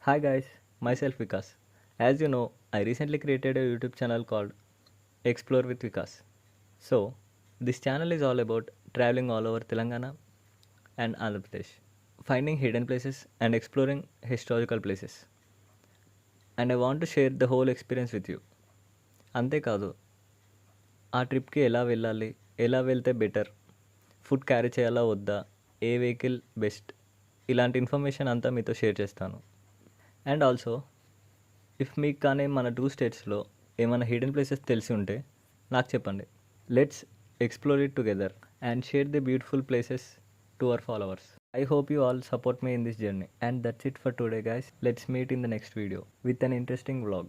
Hi guys, myself Vikas. As you know, I recently created a YouTube channel called Explore with Vikas. So, this channel is all about traveling all over Telangana and Andhra Pradesh, finding hidden places and exploring historical places. And I want to share the whole experience with you. అంతేకాదు ఆ ట్రిప్కి ఎలా వెళ్ళాలి, ఎలా వెళ్తే better, food carry చేయాలా వద్దా, ఏ vehicle best, ఇలాంటి ఇన్ఫర్మేషన్ అంతా మీతో షేర్ చేస్తాను. అండ్ ఆల్సో ఇఫ్ మీకు కానీ మన టూ స్టేట్స్లో ఏమైనా హిడెన్ ప్లేసెస్ తెలిసి ఉంటే నాకు చెప్పండి. Let's explore it together and share the beautiful places to our followers. I hope you all support me in this journey. And that's it for today, guys. Let's meet in the next video with an interesting vlog.